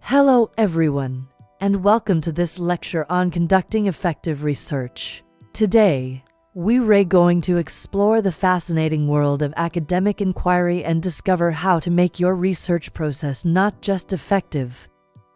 Hello everyone, and welcome to this lecture on conducting effective research. Today, we're going to explore the fascinating world of academic inquiry and discover how to make your research process not just effective,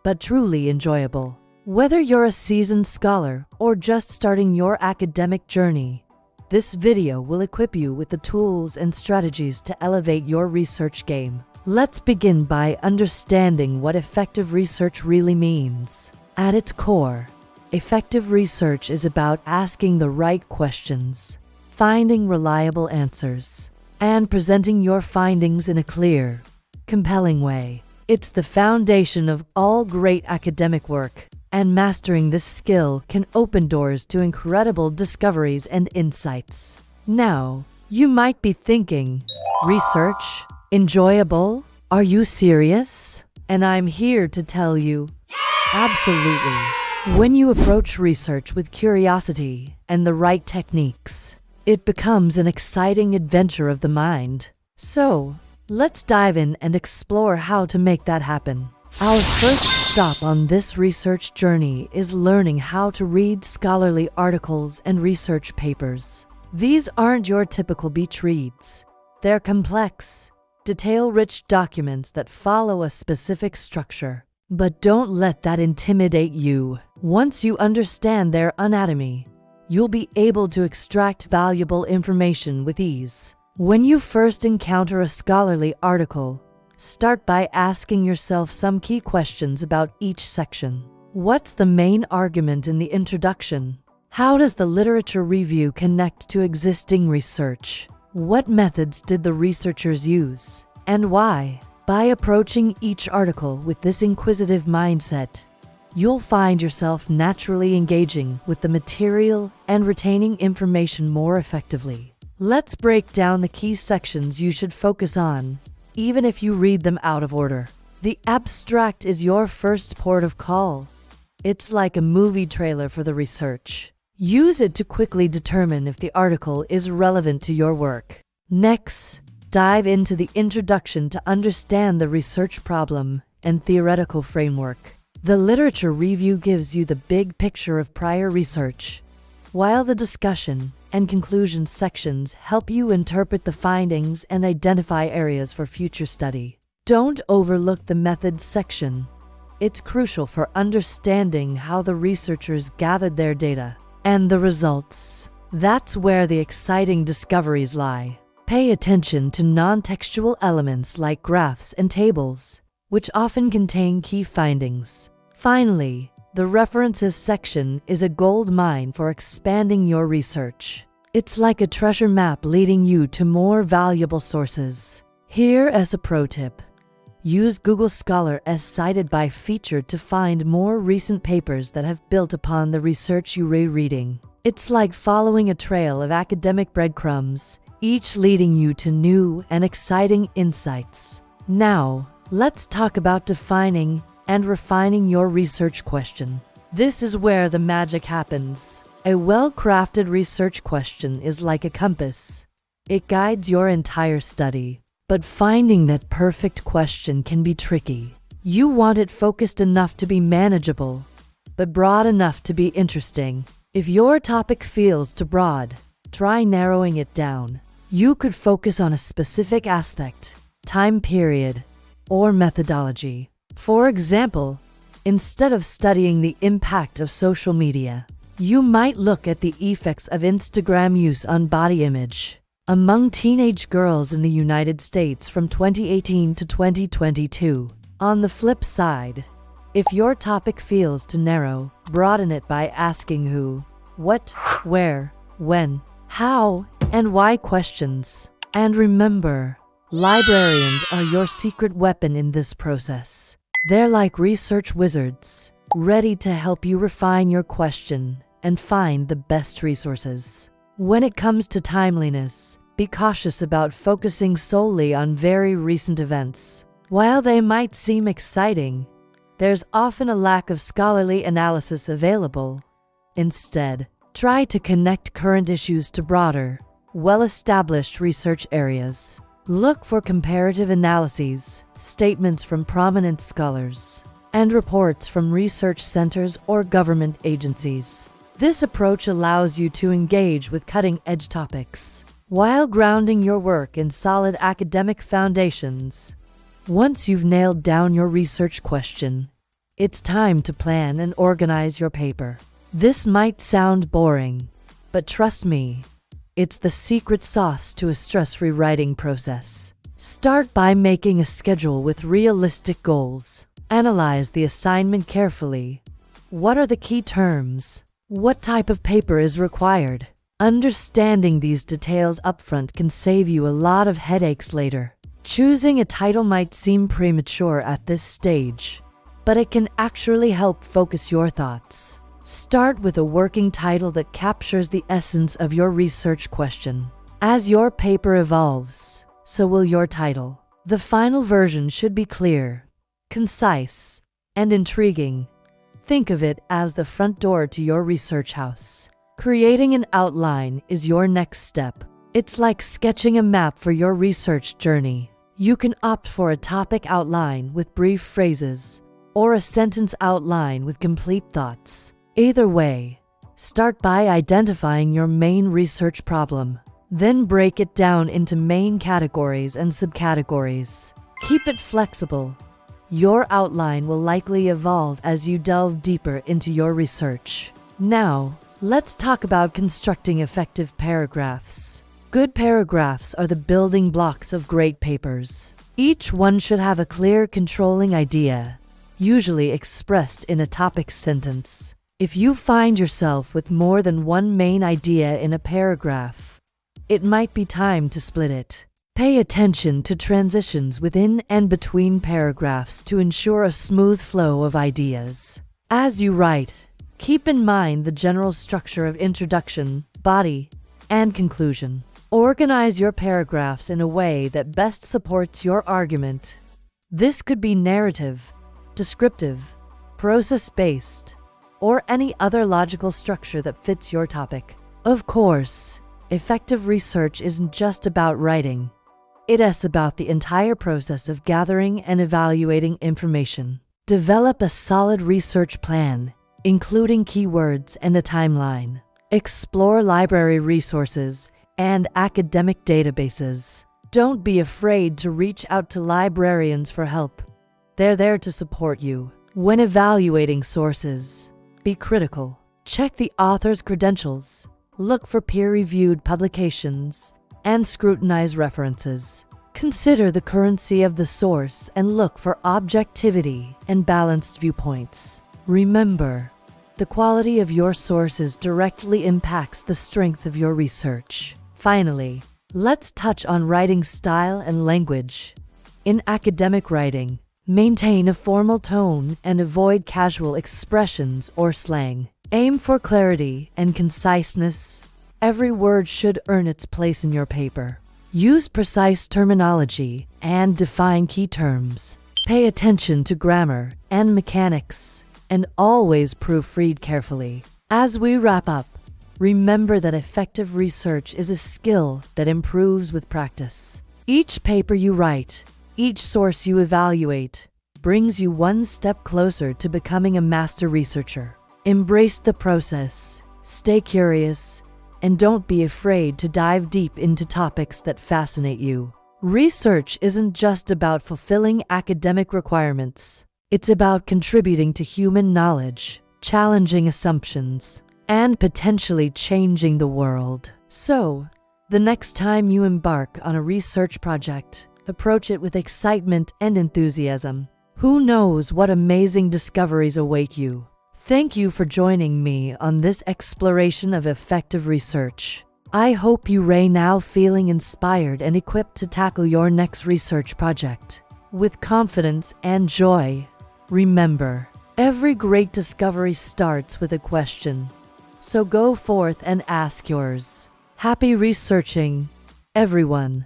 but truly enjoyable. Whether you're a seasoned scholar or just starting your academic journey, this video will equip you with the tools and strategies to elevate your research game. Let's begin by understanding what effective research really means. At its core, effective research is about asking the right questions, finding reliable answers, and presenting your findings in a clear, compelling way. It's the foundation of all great academic work, and mastering this skill can open doors to incredible discoveries and insights. Now, you might be thinking, research? Enjoyable? Are you serious? And I'm here to tell you, absolutely. When you approach research with curiosity and the right techniques, it becomes an exciting adventure of the mind. So, let's dive in and explore how to make that happen. Our first stop on this research journey is learning how to read scholarly articles and research papers. These aren't your typical beach reads. They're complex, detail-rich documents that follow a specific structure. But don't let that intimidate you. Once you understand their anatomy, you'll be able to extract valuable information with ease. When you first encounter a scholarly article, start by asking yourself some key questions about each section. What's the main argument in the introduction? How does the literature review connect to existing research? What methods did the researchers use, and why? By approaching each article with this inquisitive mindset, you'll find yourself naturally engaging with the material and retaining information more effectively. Let's break down the key sections you should focus on, even if you read them out of order. The abstract is your first port of call. It's like a movie trailer for the research. Use it to quickly determine if the article is relevant to your work. Next, dive into the introduction to understand the research problem and theoretical framework. The literature review gives you the big picture of prior research, while the discussion and conclusion sections help you interpret the findings and identify areas for future study. Don't overlook the methods section. It's crucial for understanding how the researchers gathered their data and the results. That's where the exciting discoveries lie. Pay attention to non-textual elements like graphs and tables, which often contain key findings. Finally, the references section is a gold mine for expanding your research. It's like a treasure map leading you to more valuable sources. Here as a pro tip, use Google Scholar as cited by feature to find more recent papers that have built upon the research you're reading. It's like following a trail of academic breadcrumbs, each leading you to new and exciting insights. Now, let's talk about defining and refining your research question. This is where the magic happens. A well-crafted research question is like a compass. It guides your entire study. But finding that perfect question can be tricky. You want it focused enough to be manageable, but broad enough to be interesting. If your topic feels too broad, try narrowing it down. You could focus on a specific aspect, time period, or methodology. For example, instead of studying the impact of social media, you might look at the effects of Instagram use on body image among teenage girls in the United States from 2018 to 2022. On the flip side, if your topic feels too narrow, broaden it by asking who, what, where, when, how, and why questions. And remember, librarians are your secret weapon in this process. They're like research wizards, ready to help you refine your question and find the best resources. When it comes to timeliness, be cautious about focusing solely on very recent events. While they might seem exciting, there's often a lack of scholarly analysis available. Instead, try to connect current issues to broader, well-established research areas. Look for comparative analyses, statements from prominent scholars, and reports from research centers or government agencies. This approach allows you to engage with cutting-edge topics while grounding your work in solid academic foundations. Once you've nailed down your research question, it's time to plan and organize your paper. This might sound boring, but trust me, it's the secret sauce to a stress-free writing process. Start by making a schedule with realistic goals. Analyze the assignment carefully. What are the key terms? What type of paper is required? Understanding these details upfront can save you a lot of headaches later. Choosing a title might seem premature at this stage, but it can actually help focus your thoughts. Start with a working title that captures the essence of your research question. As your paper evolves, so will your title. The final version should be clear, concise, and intriguing. Think of it as the front door to your research house. Creating an outline is your next step. It's like sketching a map for your research journey. You can opt for a topic outline with brief phrases, or a sentence outline with complete thoughts. Either way, start by identifying your main research problem. Then break it down into main categories and subcategories. Keep it flexible. Your outline will likely evolve as you delve deeper into your research. Now, let's talk about constructing effective paragraphs. Good paragraphs are the building blocks of great papers. Each one should have a clear, controlling idea, usually expressed in a topic sentence. If you find yourself with more than one main idea in a paragraph, it might be time to split it. Pay attention to transitions within and between paragraphs to ensure a smooth flow of ideas. As you write, keep in mind the general structure of introduction, body, and conclusion. Organize your paragraphs in a way that best supports your argument. This could be narrative, descriptive, process-based, or any other logical structure that fits your topic. Of course, effective research isn't just about writing. It is about the entire process of gathering and evaluating information. Develop a solid research plan, including keywords and a timeline. Explore library resources and academic databases. Don't be afraid to reach out to librarians for help. They're there to support you. When evaluating sources, be critical. Check the author's credentials, look for peer-reviewed publications, and scrutinize references. Consider the currency of the source and look for objectivity and balanced viewpoints. Remember, the quality of your sources directly impacts the strength of your research. Finally, let's touch on writing style and language. In academic writing, maintain a formal tone and avoid casual expressions or slang. Aim for clarity and conciseness. Every word should earn its place in your paper. Use precise terminology and define key terms. Pay attention to grammar and mechanics, and always proofread carefully. As we wrap up, remember that effective research is a skill that improves with practice. Each paper you write, each source you evaluate, brings you one step closer to becoming a master researcher. Embrace the process, stay curious, and don't be afraid to dive deep into topics that fascinate you. Research isn't just about fulfilling academic requirements. It's about contributing to human knowledge, challenging assumptions, and potentially changing the world. So, the next time you embark on a research project, approach it with excitement and enthusiasm. Who knows what amazing discoveries await you? Thank you for joining me on this exploration of effective research. I hope you are now feeling inspired and equipped to tackle your next research project with confidence and joy. Remember, every great discovery starts with a question. So go forth and ask yours. Happy researching, everyone.